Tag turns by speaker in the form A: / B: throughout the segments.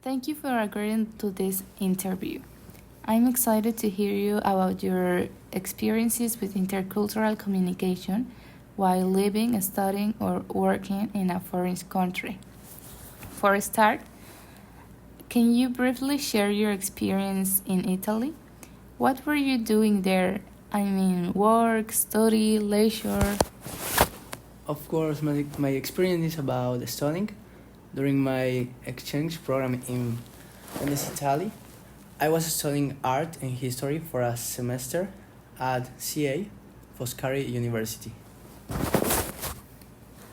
A: Thank you for agreeing to this interview. I'm excited to hear you about your experiences with intercultural communication while living, studying, or working in a foreign country. For a start, can you briefly share your experience in Italy? What were you doing there? I mean, work, study, leisure.
B: Of course, my experience is about studying. During my exchange program in Venice, Italy, I was studying art and history for a semester at CA Foscari University.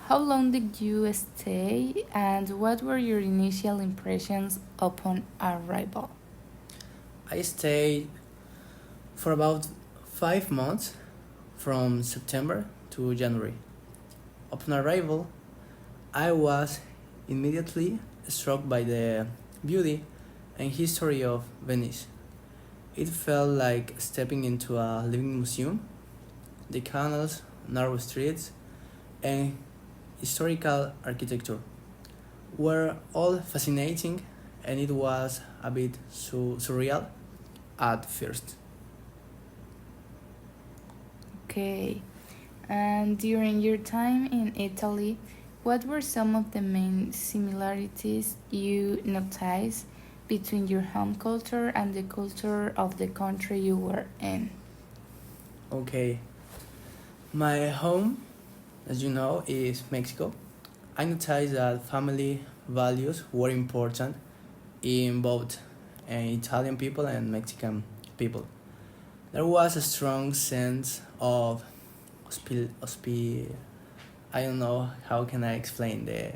A: How long did you stay, and what were your initial impressions upon arrival?
B: I stayed for about 5 months from September to January. Upon arrival, I was immediately struck by the beauty and history of Venice. It felt like stepping into a living museum. The canals, narrow streets, and historical architecture were all fascinating, and it was a bit surreal at first.
A: Okay. And during your time in Italy, what were some of the main similarities you noticed between your home culture and the culture of the country you were in?
B: Okay, my home, as you know, is Mexico. I noticed that family values were important in both Italian people and Mexican people. There was a strong sense of I don't know how can I explain the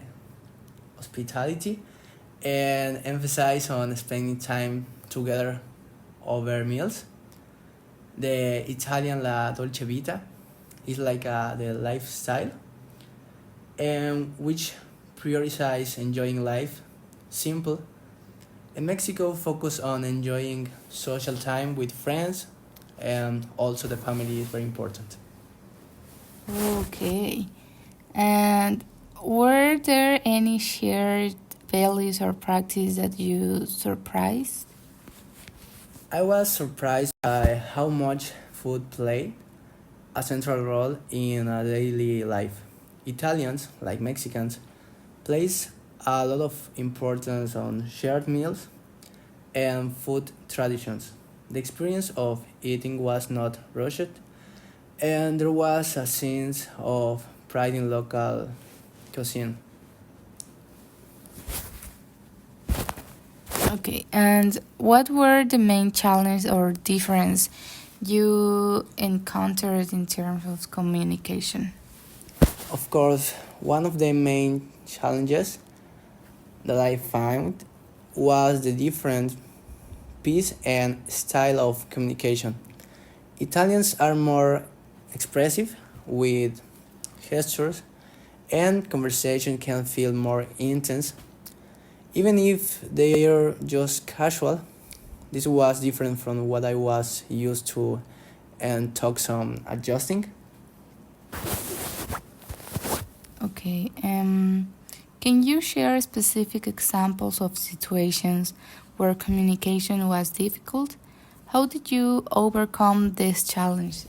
B: hospitality and emphasize on spending time together over meals. The Italian La Dolce Vita is like the lifestyle and which prioritize enjoying life simple. In Mexico focus on enjoying social time with friends and also the family is very important.
A: Okay. And were there any shared values or practice that you surprised?
B: I was surprised by how much food played a central role in a daily life. Italians, like Mexicans, place a lot of importance on shared meals and food traditions. The experience of eating was not rushed, and there was a sense of pride in local cuisine.
A: Okay. And what were the main challenges or difference you encountered in terms of communication?
B: Of course, one of the main challenges that I found was the different pace and style of communication. Italians are more expressive with gestures, and conversation can feel more intense. Even if they are just casual, this was different from what I was used to and took some adjusting.
A: Okay. Can you share specific examples of situations where communication was difficult? How did you overcome these challenges?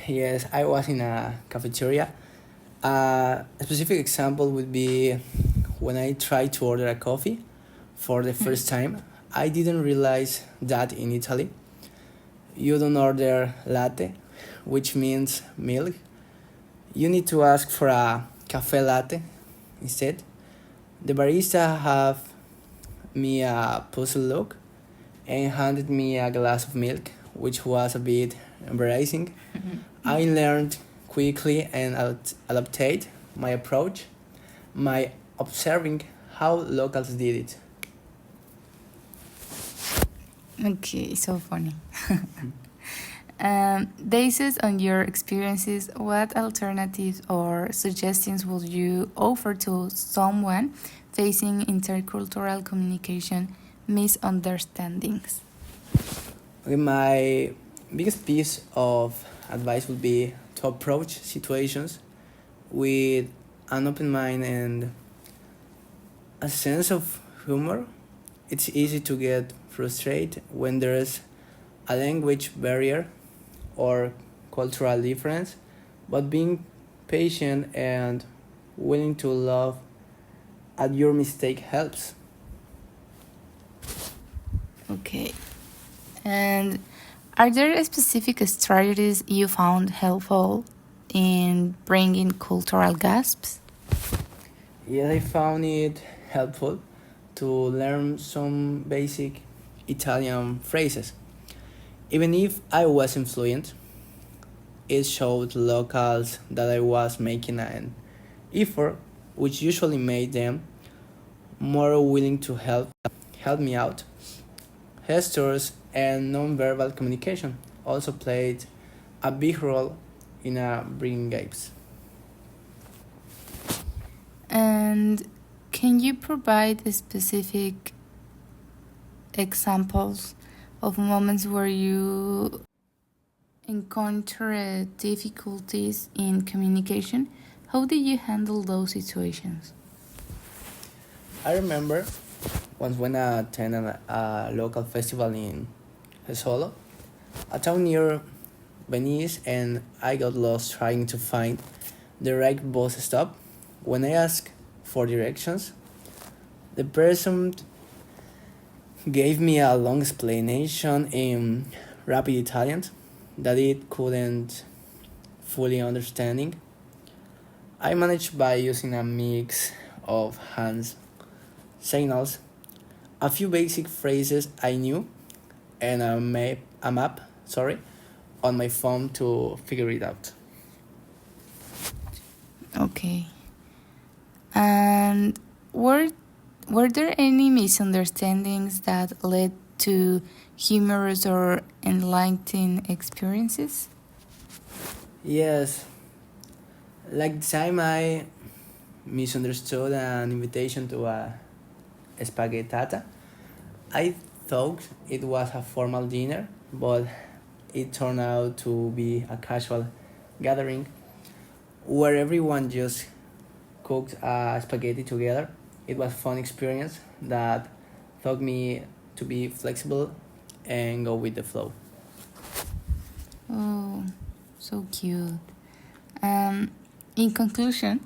B: Yes, I was in a cafeteria. A specific example would be when I tried to order a coffee for the first time. I didn't realize that in Italy you don't order latte, which means milk. You need to ask for a cafe latte instead. The barista have me a puzzle look and handed me a glass of milk, which was a bit embarrassing. I learned quickly and adapted my approach, my observing how locals did it.
A: Okay, so funny. Based on your experiences, what alternatives or suggestions would you offer to someone facing intercultural communication misunderstandings?
B: Okay, my biggest piece of advice would be to approach situations with an open mind and a sense of humor It's easy to get frustrated when there's a language barrier or cultural difference, but being patient and willing to laugh at your mistake helps.
A: Okay. And are there specific strategies you found helpful in bringing cultural gasps?
B: Yes, I found it helpful to learn some basic Italian phrases. Even if I wasn't fluent, it showed locals that I was making an effort, which usually made them more willing to help me out. Gestures and nonverbal communication also played a big role in bringing games.
A: And can you provide specific examples of moments where you encountered difficulties in communication? How did you handle those situations?
B: I remember once when I attended a local festival in Jesolo, a town near Venice, and I got lost trying to find the right bus stop. When I asked for directions, the person gave me a long explanation in rapid Italian that it couldn't fully understanding. I managed by using a mix of hands signals, a few basic phrases I knew, and a map, on my phone to figure it out.
A: Okay. And were there any misunderstandings that led to humorous or enlightening experiences?
B: Yes, like the time I misunderstood an invitation to a spaghettata. I thought it was a formal dinner, but it turned out to be a casual gathering where everyone just cooked spaghetti together. It was a fun experience that taught me to be flexible and go with the flow.
A: Oh, so cute. Um, in conclusion,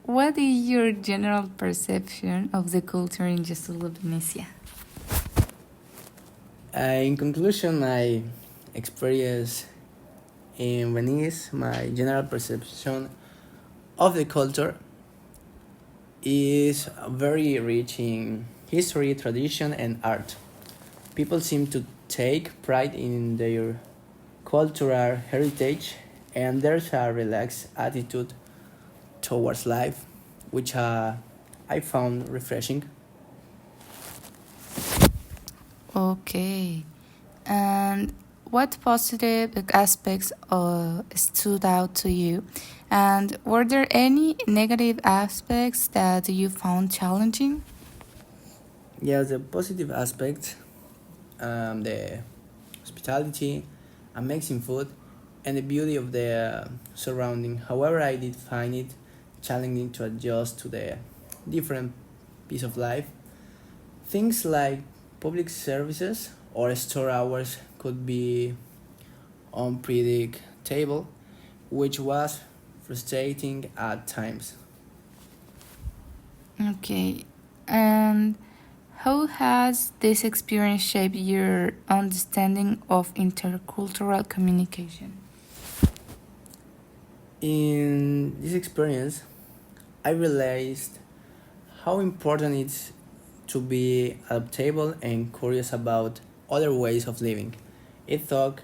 A: what is your general perception of the culture in Jesolo, Venecia?
B: In conclusion, my experience in Venice, my general perception of the culture is very rich in history, tradition, and art. People seem to take pride in their cultural heritage, and there's a relaxed attitude towards life, which I found refreshing.
A: Okay. And what positive aspects stood out to you? And were there any negative aspects that you found challenging?
B: Yes, the positive aspects, the hospitality, amazing food, and the beauty of the surrounding. However, I did find it challenging to adjust to the different piece of life. Things like public services or store hours could be unpredictable, which was frustrating at times.
A: Okay. And how has this experience shaped your understanding of intercultural communication?
B: In this experience, I realized how important it's to be adaptable and curious about other ways of living. It taught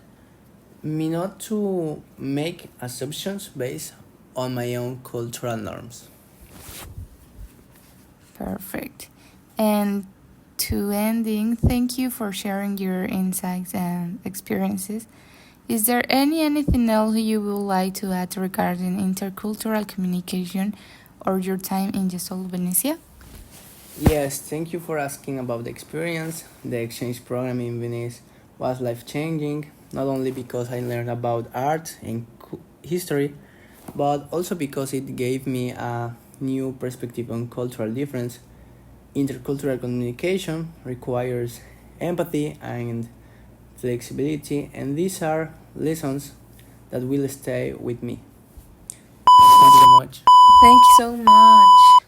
B: me not to make assumptions based on my own cultural norms.
A: Perfect. And to ending, thank you for sharing your insights and experiences. Is there anything else you would like to add regarding intercultural communication or your time in Jesolo, Venecia?
B: Yes, thank you for asking about the experience. The exchange program in Venice was life changing, not only because I learned about art and history, but also because it gave me a new perspective on cultural difference. Intercultural communication requires empathy and flexibility, and these are lessons that will stay with me. Thank you so much.
A: Thank you so much.